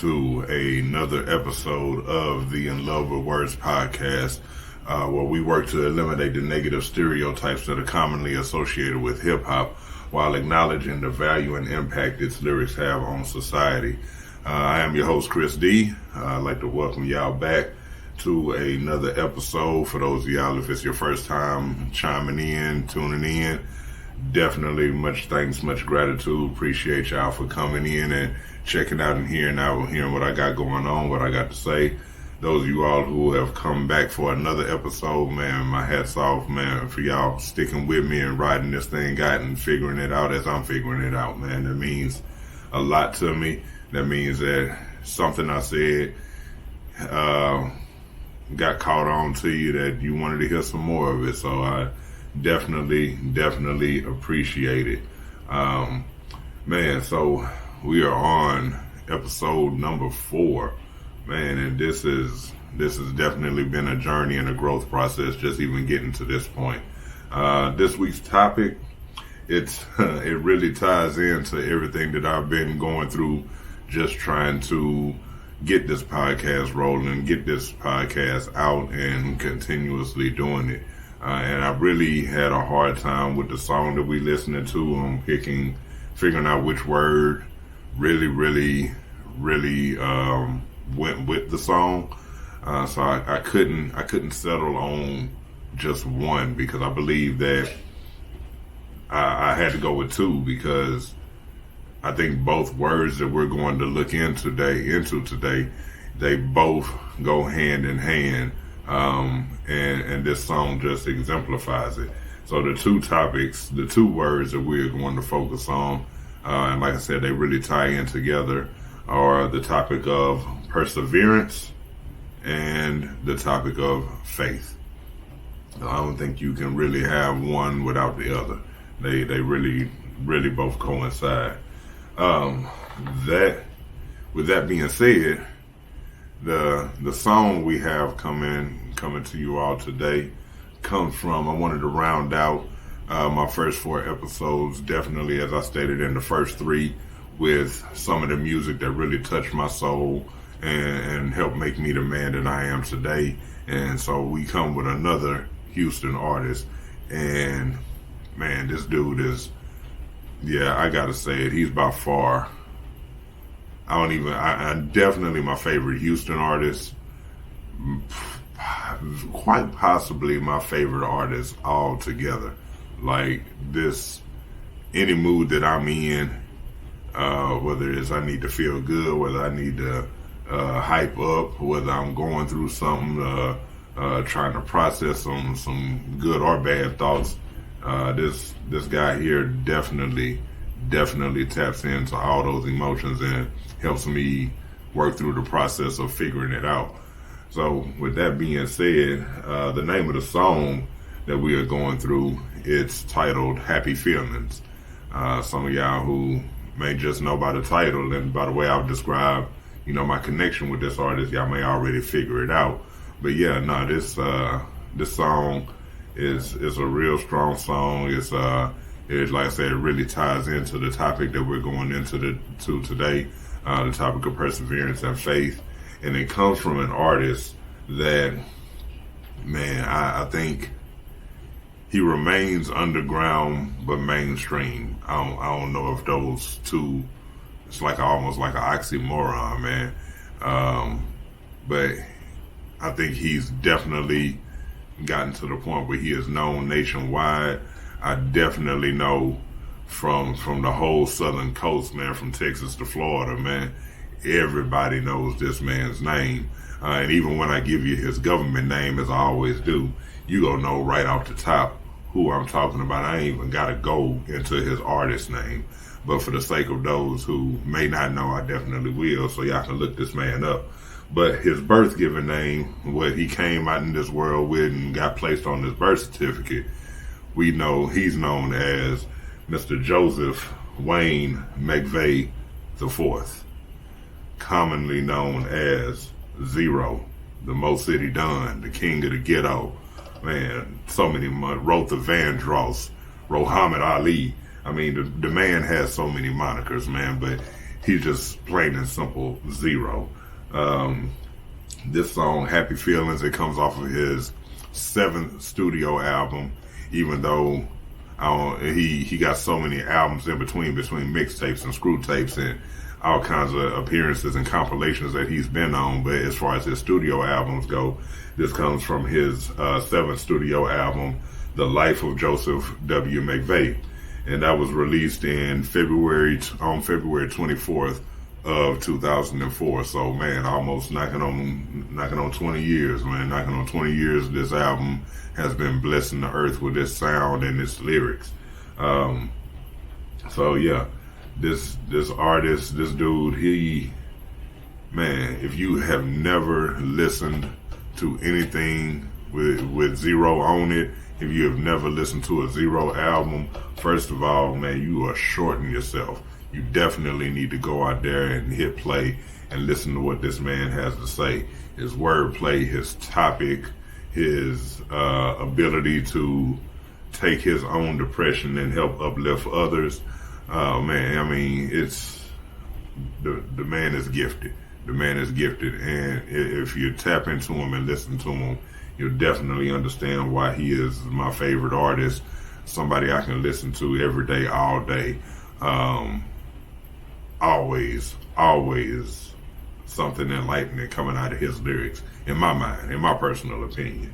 to another episode of the InLove with Words podcast, where we work to eliminate the negative stereotypes that are commonly associated with hip-hop while acknowledging the value and impact its lyrics have on society. I am your host, Chris D. I'd like to welcome y'all back to another episode. For those of y'all, if it's your first time chiming in, tuning in, definitely much thanks, much gratitude. Appreciate y'all for coming in and checking out and hearing what I got going on, what I got to say. Those of you all who have come back for another episode, man, my hat's off, man, for y'all sticking with me and riding this thing out and figuring it out as I'm figuring it out, man. That means a lot to me. That means that something I said got caught on to you, that you wanted to hear some more of it. So I definitely appreciate it. Man, so we are on episode number 4, man, and this has definitely been a journey and a growth process, just even getting to this point. This week's topic, it really ties into everything that I've been going through, just trying to get this podcast rolling, get this podcast out, and continuously doing it. And I really had a hard time with the song that we listening to. I'm figuring out which word really went with the song. So I couldn't settle on just one, because I believe that I had to go with 2, because I think both words that we're going to look into today, they both go hand in hand. And this song just exemplifies it. So the 2 topics, the 2 words that we're going to focus on, and like I said, they really tie in together, are the topic of perseverance and the topic of faith. I don't think you can really have one without the other. They really both coincide. With that being said, the song we have coming to you all today comes from, I wanted to round out my first 4 episodes, definitely, as I stated in the first 3, with some of the music that really touched my soul and helped make me the man that I am today. And so we come with another Houston artist, and man, this dude is, I gotta say it, he's by far, I definitely my favorite Houston artist, quite possibly my favorite artist altogether. Like this, any mood that I'm in, whether it's I need to feel good, whether I need to hype up, whether I'm going through something, trying to process some good or bad thoughts, this guy here definitely taps into all those emotions and helps me work through the process of figuring it out. So with that being said, the name of the song that we are going through, it's titled Happy Feelings. Some of y'all who may just know by the title and by the way I've described, my connection with this artist, y'all may already figure it out. But yeah, no, this song is a real strong song. It's like I said, it really ties into the topic that we're going into today, the topic of perseverance and faith. And it comes from an artist that, man, I think he remains underground but mainstream. I don't know if those 2, it's like almost like an oxymoron, man. But I think he's definitely gotten to the point where he is known nationwide. I definitely know from the whole southern coast, man, from Texas to Florida, man, everybody knows this man's name. And even when I give you his government name, as I always do, you gonna know right off the top who I'm talking about. I ain't even gotta go into his artist name. But for the sake of those who may not know, I definitely will, so y'all can look this man up. But his birth given name, what he came out in this world with and got placed on his birth certificate, we know he's known as Mr. Joseph Wayne McVeigh IV, commonly known as Zero, the Mo City Don, the king of the ghetto. Man, so many, Rotha Vandross, Muhammad Ali. I mean, the man has so many monikers, man, but he's just plain and simple zero. This song, Happy Feelings, it comes off of his 7th studio album, even though he got so many albums in between mixtapes and screw tapes and all kinds of appearances and compilations that he's been on. But as far as his studio albums go, this comes from his 7th studio album, The Life of Joseph W. McVeigh. And that was released on February 24th of 2004. So man, almost knocking on 20 years, man. Knocking on 20 years, this album has been blessing the earth with its sound and its lyrics. So yeah, this artist, this dude, man, if you have never listened to anything with Zero on it, if you have never listened to a Zero album, first of all, man, you are shorting yourself. You definitely need to go out there and hit play and listen to what this man has to say. His wordplay, his topic, his ability to take his own depression and help uplift others. Man, I mean, it's the man is gifted. The man is gifted, and if you tap into him and listen to him, you'll definitely understand why he is my favorite artist. Somebody I can listen to every day, all day. Always something enlightening coming out of his lyrics, in my mind, in my personal opinion.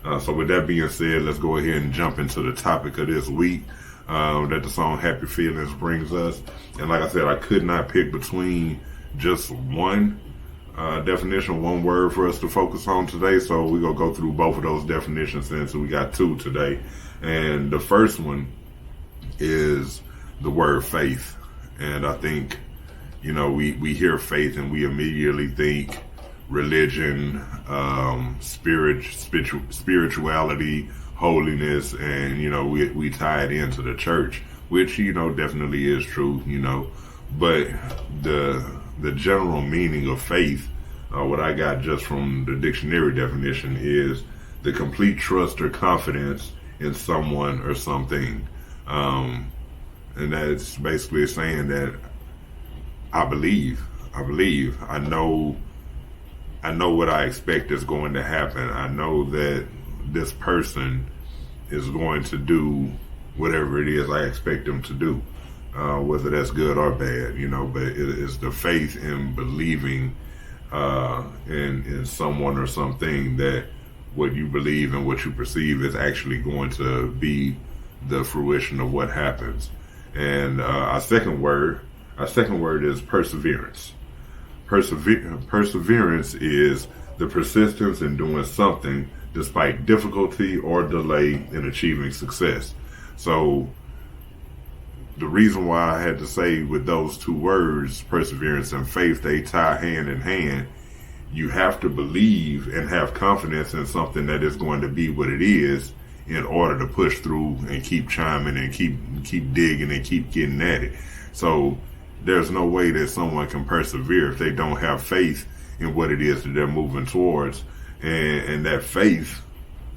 So with that being said, let's go ahead and jump into the topic of this week that the song Happy Feelings brings us. And like I said, I could not pick between just one definition, one word for us to focus on today. So we're going to go through both of those definitions. And so we got 2 today. And the first one is the word faith. And I think, you know, we hear faith and we immediately think religion, spirituality, holiness, and, you know, we tie it into the church, which, you know, definitely is true, you know. But the general meaning of faith, what I got just from the dictionary definition, is the complete trust or confidence in someone or something. And that's basically saying that I believe, I know what I expect is going to happen. I know that this person is going to do whatever it is I expect them to do, whether that's good or bad, you know. But it is the faith in believing in someone or something, that what you believe and what you perceive is actually going to be the fruition of what happens. And our second word is perseverance. Perseverance is the persistence in doing something despite difficulty or delay in achieving success. So the reason why I had to say with those 2 words, perseverance and faith, they tie hand in hand. You have to believe and have confidence in something that is going to be what it is in order to push through and keep chiming and keep digging and keep getting at it. So there's no way that someone can persevere if they don't have faith in what it is that they're moving towards. And that faith,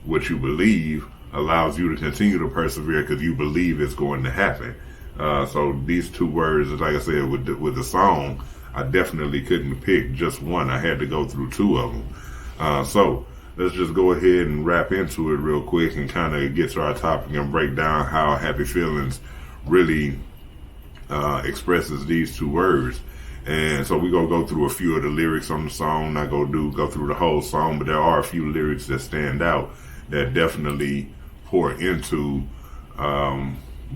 what you believe, allows you to continue to persevere because you believe it's going to happen. So these 2 words, like I said, with the song, I definitely couldn't pick just one. I had to go through 2 of them. So let's just go ahead and wrap into it real quick and kind of get to our topic and break down how Happy Feelings really expresses these 2 words. And so we're going to go through a few of the lyrics on the song. Not going to go through the whole song, but there are a few lyrics that stand out that definitely pour into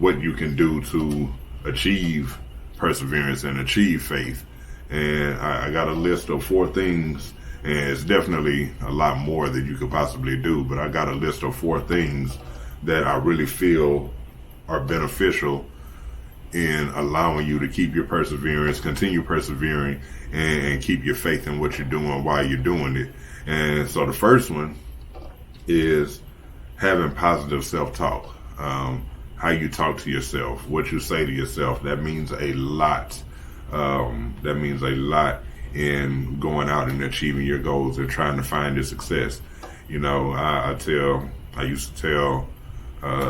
what you can do to achieve perseverance and achieve faith. And I got a list of 4 things, and it's definitely a lot more that you could possibly do, but I got a list of 4 things that I really feel are beneficial in allowing you to keep your perseverance, continue persevering, and keep your faith in what you're doing while you're doing it. And so the first one is having positive self-talk. How you talk to yourself, what you say to yourself, that means a lot. That means a lot in going out and achieving your goals and trying to find your success. You know, I used to tell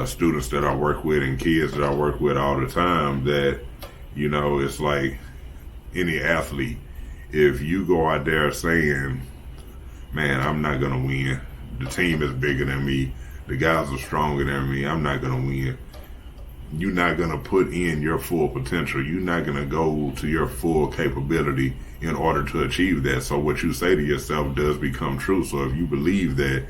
students that I work with and kids that I work with all the time that, you know, it's like any athlete, if you go out there saying, man, I'm not going to win, the team is bigger than me, the guys are stronger than me, I'm not going to win, you're not going to put in your full potential. You're not going to go to your full capability in order to achieve that. So what you say to yourself does become true. So if you believe that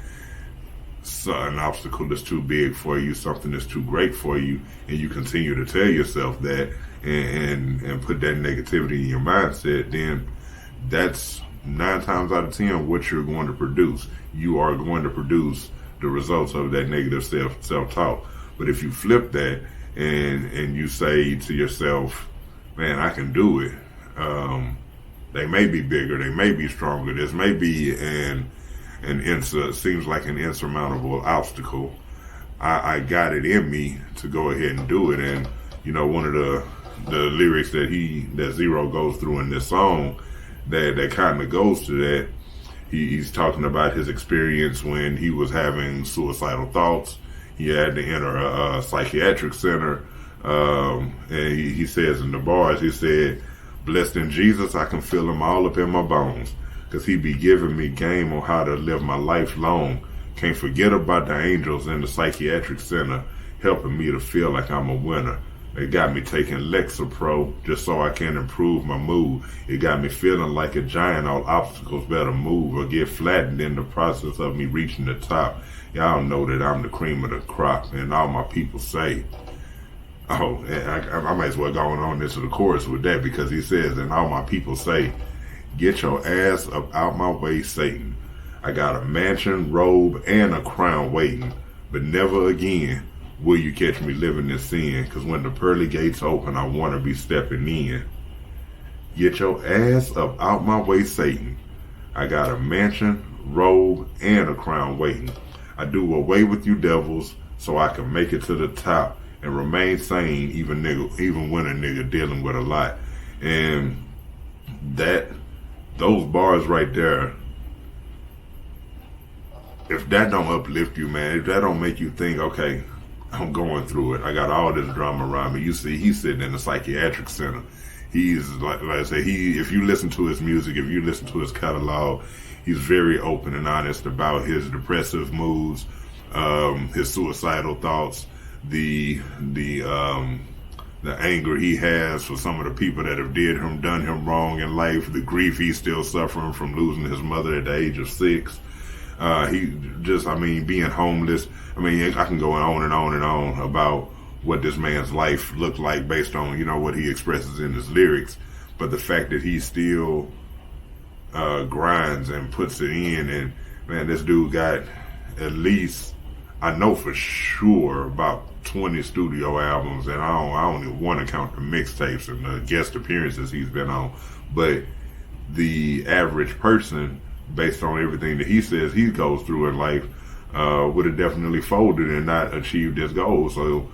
an obstacle is too big for you, something is too great for you, and you continue to tell yourself that and put that negativity in your mindset, then that's 9 times out of 10 what you're going to produce. You are going to produce the results of that negative self-talk. But if you flip that and you say to yourself, man, I can do it. They may be bigger, they may be stronger. This may be seems like an insurmountable obstacle. I got it in me to go ahead and do it. And you know, one of the lyrics that Zero goes through in this song that kind of goes to that. He's talking about his experience when he was having suicidal thoughts. He had to enter a psychiatric center, and he says in the bars, he said, blessed in Jesus, I can feel him all up in my bones, because he be giving me game on how to live my life long. Can't forget about the angels in the psychiatric center, helping me to feel like I'm a winner. It got me taking Lexapro just so I can improve my mood. It got me feeling like a giant. All obstacles better move or get flattened in the process of me reaching the top. Y'all know that I'm the cream of the crop, and all my people say, oh, and I might as well go on into the chorus with that, because he says, and all my people say, get your ass up out my way, Satan. I got a mansion, robe, and a crown waiting, but never again will you catch me living in sin, because when the pearly gates open, I want to be stepping in. Get your ass up out my way, Satan. I got a mansion, robe, and a crown waiting. I do away with you devils so I can make it to the top and remain sane even when a nigga dealing with a lot. And those bars right there, if that don't uplift you, man, if that don't make you think, okay, I'm going through it, I got all this drama around me. You see, he's sitting in a psychiatric center. He's like I say, if you listen to his music, if you listen to his catalog, he's very open and honest about his depressive moods, his suicidal thoughts, the anger he has for some of the people that have done him wrong in life, the grief he's still suffering from losing his mother at the age of 6. Being homeless. I can go on and on and on about what this man's life looked like based on, what he expresses in his lyrics. But the fact that he still grinds and puts it in, and man, this dude got at least, I know for sure, about 20 studio albums, and I don't even want to count the mixtapes and the guest appearances he's been on. But the average person, based on everything that he says he goes through in life, would have definitely folded and not achieved his goal. So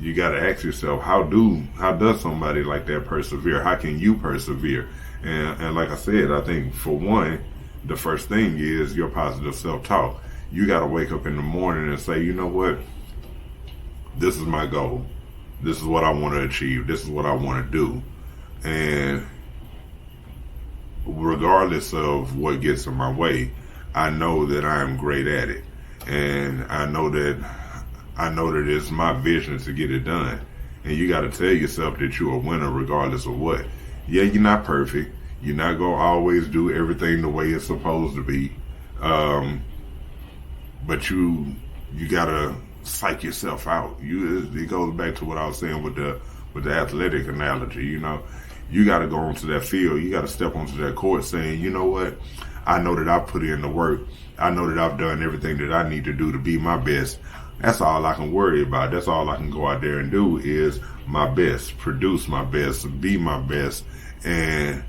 you got to ask yourself, how does somebody like that persevere? How can you persevere? And like I said, I think for one, the first thing is your positive self-talk. You got to wake up in the morning and say, you know what? This is my goal. This is what I want to achieve. This is what I want to do. And regardless of what gets in my way, I know that I am great at it. And I know that it's my vision to get it done. And you got to tell yourself that you're a winner regardless of what. Yeah, you're not perfect. You're not going to always do everything the way it's supposed to be. But you got to psych yourself out. It goes back to what I was saying with the athletic analogy. You got to go onto that field. You got to step onto that court saying, you know what? I know that I've put in the work. I know that I've done everything that I need to do to be my best. That's all I can worry about. That's all I can go out there and do is my best, produce my best, be my best. And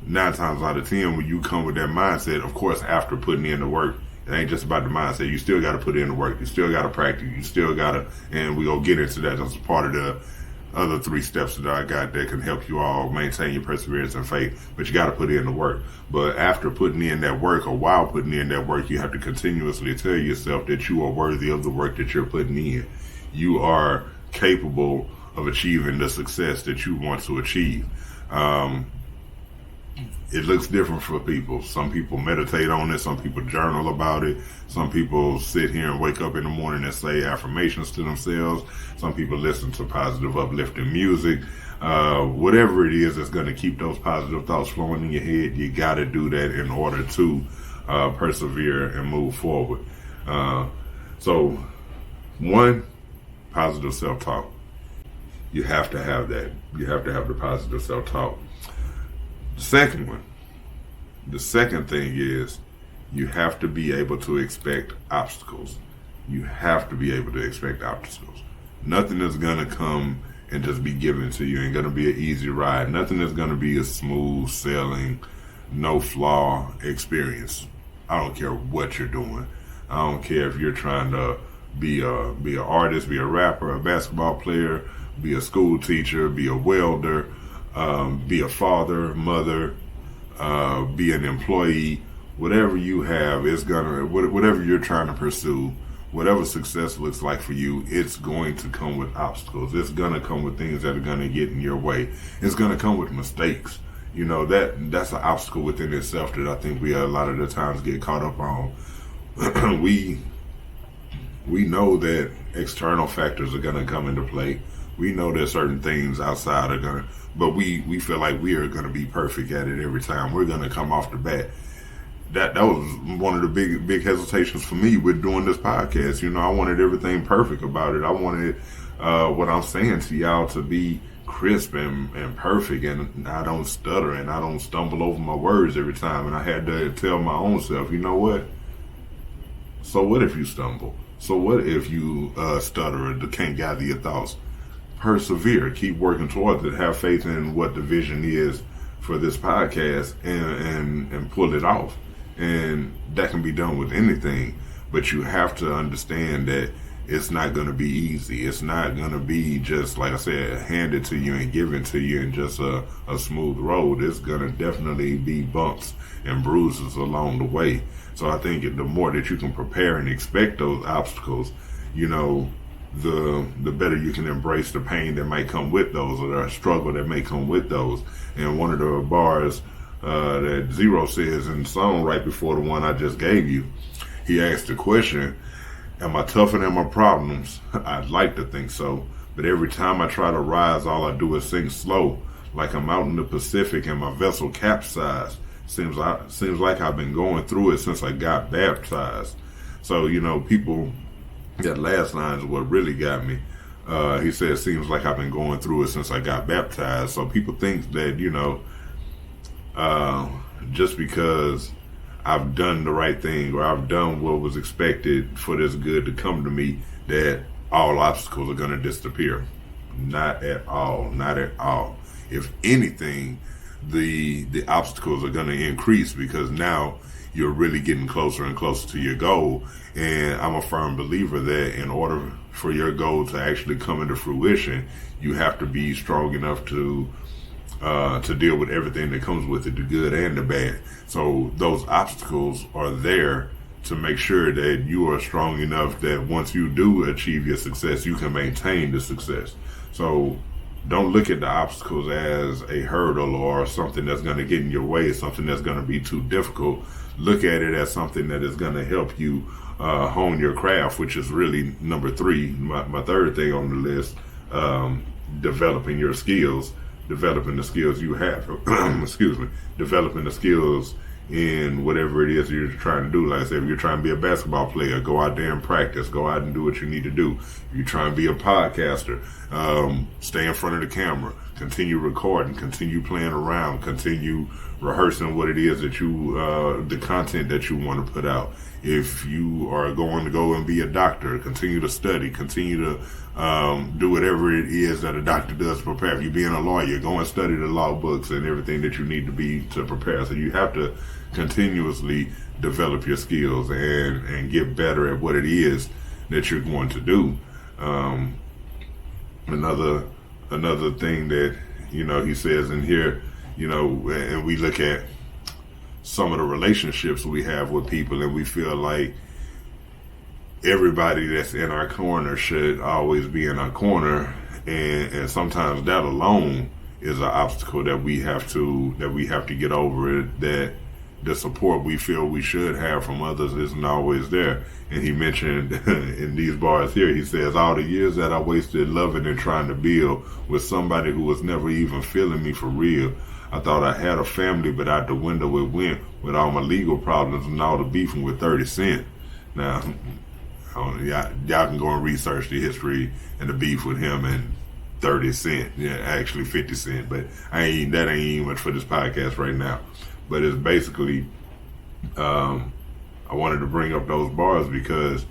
9 times out of 10, when you come with that mindset, of course, after putting in the work, it ain't just about the mindset. You still got to put in the work. You still got to practice. You still got to, and we gonna get into that. That's part of the other 3 steps that I got that can help you all maintain your perseverance and faith. But you got to put in the work. But after putting in that work, or while putting in that work, you have to continuously tell yourself that you are worthy of the work that you're putting in. You are capable of achieving the success that you want to achieve. It looks different for people. Some people meditate on it. Some people journal about it. Some people sit here and wake up in the morning and say affirmations to themselves. Some people listen to positive, uplifting music. Whatever it is that's going to keep those positive thoughts flowing in your head, you got to do that in order to persevere and move forward. So, one, positive self-talk. You have to have that. You have to have the positive self-talk. The second thing is you have to be able to expect obstacles. You have to be able to expect obstacles. Nothing is going to come and just be given to you. Ain't going to be an easy ride. Nothing is going to be a smooth sailing, no flaw experience. I don't care what you're doing. I don't care if you're trying to be an artist, be a rapper, a basketball player, be a school teacher, be a welder, be a father, mother, be an employee. Whatever you have is gonna, whatever you're trying to pursue, whatever success looks like for you, it's going to come with obstacles. It's gonna come with things that are gonna get in your way. It's gonna come with mistakes. You know, that's an obstacle within itself that I think we a lot of the times get caught up on. we know that external factors are gonna come into play. We know that certain things outside are gonna, but we feel like we are gonna be perfect at it every time. We're gonna come off the bat. That was one of the big hesitations for me with doing this podcast. You know, I wanted everything perfect about it. I wanted what I'm saying to y'all to be crisp and perfect, and I don't stutter and I don't stumble over my words every time. And I had to tell my own self, you know what? So what if you stumble? So what if you stutter or can't gather your thoughts? Persevere, keep working towards it, have faith in what the vision is for this podcast and pull it off. And that can be done with anything, but you have to understand that it's not going to be easy. It's not going to be just, like I said, handed to you and given to you in just a smooth road. It's going to definitely be bumps and bruises along the way. So I think the more that you can prepare and expect those obstacles, you know, the better you can embrace the pain that might come with those, or the struggle that may come with those. And one of the bars that Zero says in the song right before the one I just gave you, he asked the question, am I tougher than my problems? I'd like to think so, but every time I try to rise, all I do is sink slow, like I'm out in the Pacific and my vessel capsized. Seems like I've been going through it since I got baptized. So, you know, people, that last line is what really got me. He said, seems like I've been going through it since I got baptized. So people think that, you know, just because I've done the right thing or I've done what was expected for this good to come to me, that all obstacles are going to disappear. Not at all. Not at all. If anything, the obstacles are going to increase, because now you're really getting closer and closer to your goal. And I'm a firm believer that in order for your goal to actually come into fruition, you have to be strong enough to deal with everything that comes with it, the good and the bad. So those obstacles are there to make sure that you are strong enough that once you do achieve your success, you can maintain the success. So don't look at the obstacles as a hurdle or something that's going to get in your way, something that's going to be too difficult. Look at it as something that is going to help you hone your craft, which is really number 3, my third thing on the list, developing your skills. Developing the skills you have, developing the skills in whatever it is you're trying to do. Like I said, if you're trying to be a basketball player, go out there and practice, go out and do what you need to do. If you're trying to be a podcaster, stay in front of the camera, continue recording, continue playing around, continue rehearsing what it is that you, the content that you want to put out. If you are going to go and be a doctor, continue to study, continue to do whatever it is that a doctor does to prepare. If you're being a lawyer, go and study the law books and everything that you need to be to prepare. So you have to continuously develop your skills and get better at what it is that you're going to do. Another thing that, you know, he says in here, you know, and we look at some of the relationships we have with people, and we feel like everybody that's in our corner should always be in our corner. and sometimes that alone is an obstacle that we have to get over. That the support we feel we should have from others isn't always there. And he mentioned in these bars here, he says, all the years that I wasted loving and trying to build with somebody who was never even feeling me for real. I thought I had a family, but out the window it went with all my legal problems and all the beefing with 30 Cent. Now, y'all can go and research the history and the beef with him and 30 Cent. Yeah, actually 50 Cent, but that ain't even much for this podcast right now. But it's basically, I wanted to bring up those bars because,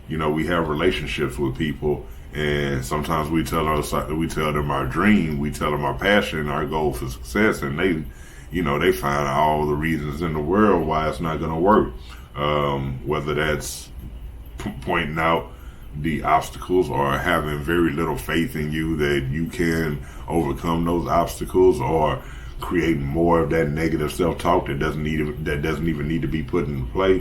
we have relationships with people, and sometimes we tell them our dream, we tell them our passion, our goal for success, and they find all the reasons in the world why it's not going to work. Whether that's pointing out the obstacles or having very little faith in you that you can overcome those obstacles, or creating more of that negative self-talk that doesn't even need to be put into play,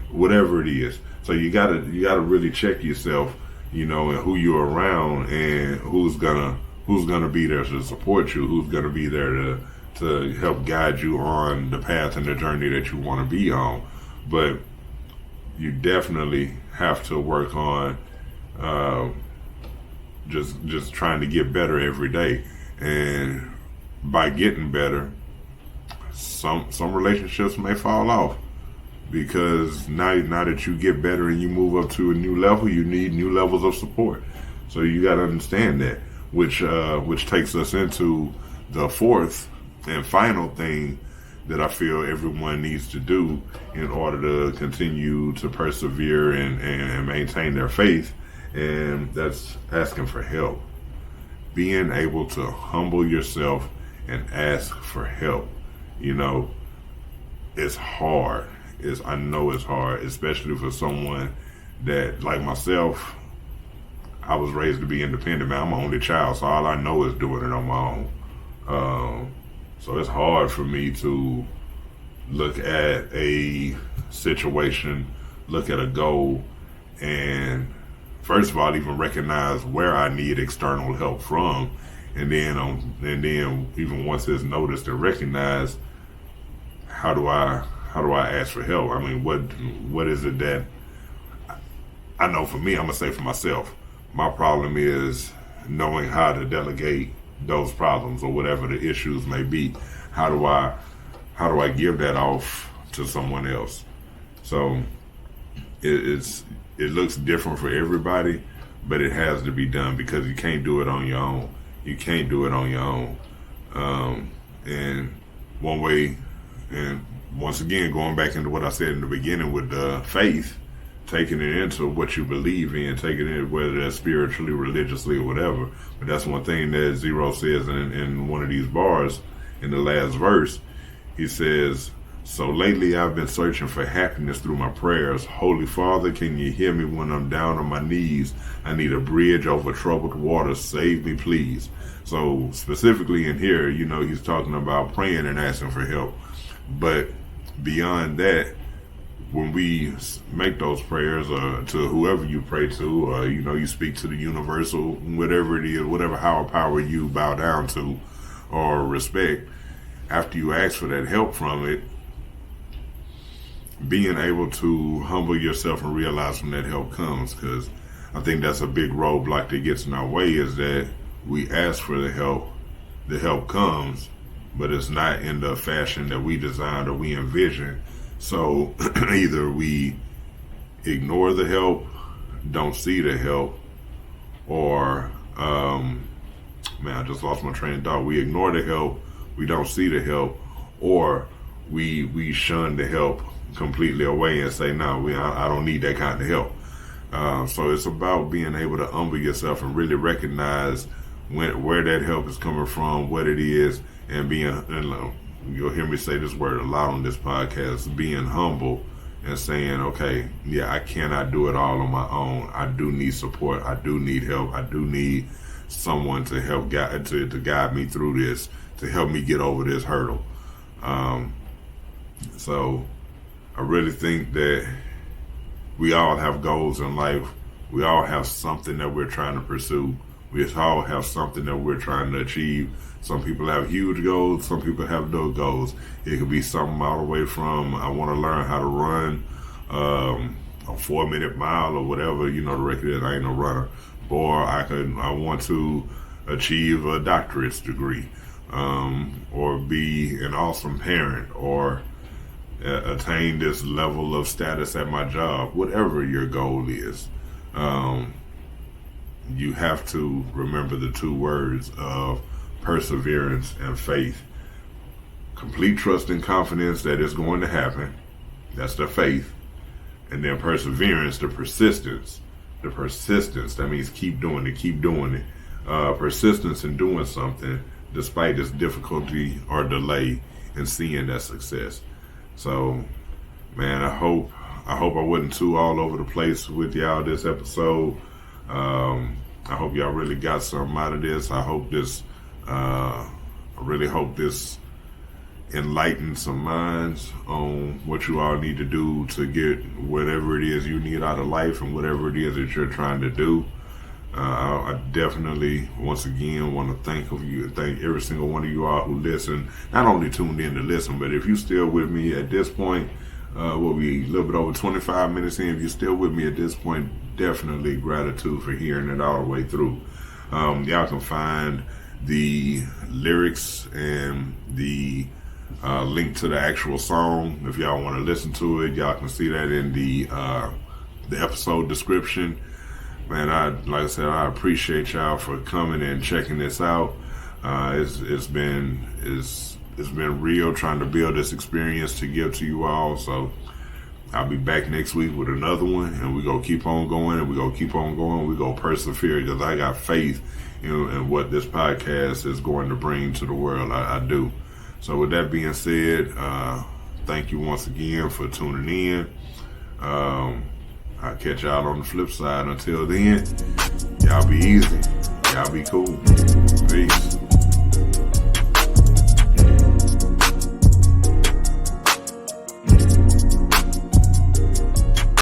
whatever it is. So you gotta really check yourself, and who you're around, and who's gonna be there to support you, who's gonna be there to help guide you on the path and the journey that you want to be on. But you definitely have to work on just trying to get better every day. And by getting better, some relationships may fall off, because now that you get better and you move up to a new level, you need new levels of support. So you got to understand that, which takes us into the fourth and final thing that I feel everyone needs to do in order to continue to persevere and maintain their faith, and that's asking for help. Being able to humble yourself and ask for help. It's hard. I know it's hard, especially for someone that, like myself, I was raised to be independent, man. I'm an only child, so all I know is doing it on my own. So it's hard for me to look at a situation, look at a goal, and first of all, even recognize where I need external help from. And then even once it's noticed and recognized, how do I ask for help? I mean, what is it that I know? For me, I'm gonna say for myself, my problem is knowing how to delegate those problems or whatever the issues may be. How do I give that off to someone else? So it looks different for everybody, but it has to be done, because you can't do it on your own. You can't do it on your own. And one way, and once again, going back into what I said in the beginning with faith, taking it into what you believe in, taking it, whether that's spiritually, religiously, or whatever. But that's one thing that Zero says in one of these bars in the last verse. He says, so lately I've been searching for happiness through my prayers. Holy Father, can you hear me when I'm down on my knees? I need a bridge over troubled waters. Save me, please. So specifically in here, he's talking about praying and asking for help. But beyond that, when we make those prayers, to whoever you pray to, or you speak to the universal, whatever it is, whatever higher power you bow down to or respect, after you ask for that help from it, being able to humble yourself and realize when that help comes, because I think that's a big roadblock that gets in our way, is that we ask for the help comes, but it's not in the fashion that we designed or we envision. So either we ignore the help, don't see the help, or I just lost my train of thought. We ignore the help, we don't see the help, or we shun the help completely away and say, no, I don't need that kind of help. So it's about being able to humble yourself and really recognize where that help is coming from, what it is, and you'll hear me say this word a lot on this podcast, being humble and saying, okay, yeah, I cannot do it all on my own. I do need support. I do need help. I do need someone to help to guide me through this, to help me get over this hurdle. So I really think that we all have goals in life. We all have something that we're trying to pursue, We all have something that we're trying to achieve. Some people have huge goals, some people have no goals. It could be something all the way from, I want to learn how to run a 4-minute mile or whatever, the record is. I ain't no runner. Or I want to achieve a doctorate's degree, or be an awesome parent, or attain this level of status at my job. Whatever your goal is, you have to remember the two words of perseverance and faith. Complete trust and confidence that it's going to happen. That's the faith. And then perseverance, the persistence. The persistence, that means keep doing it. Persistence in doing something despite its difficulty or delay in seeing that success. So, man, I hope I wasn't too all over the place with y'all this episode. I hope y'all really got something out of this. I really hope this enlighten some minds on what you all need to do to get whatever it is you need out of life and whatever it is that you're trying to do. I definitely, once again, want to thank every single one of you all who listen. Not only tuned in to listen, but if you're still with me at this point, we'll be a little bit over 25 minutes in. If you're still with me at this point, definitely gratitude for hearing it all the way through. Y'all can find the lyrics and the link to the actual song. If y'all want to listen to it, y'all can see that in the episode description. Man, like I said, I appreciate y'all for coming and checking this out. It's been real trying to build this experience to give to you all. So I'll be back next week with another one, and we're going to keep on going, and we're going to keep on going. We're going to persevere because I got faith in what this podcast is going to bring to the world. I do. So with that being said, thank you once again for tuning in. I'll catch y'all on the flip side. Until then, y'all be easy. Y'all be cool. Peace.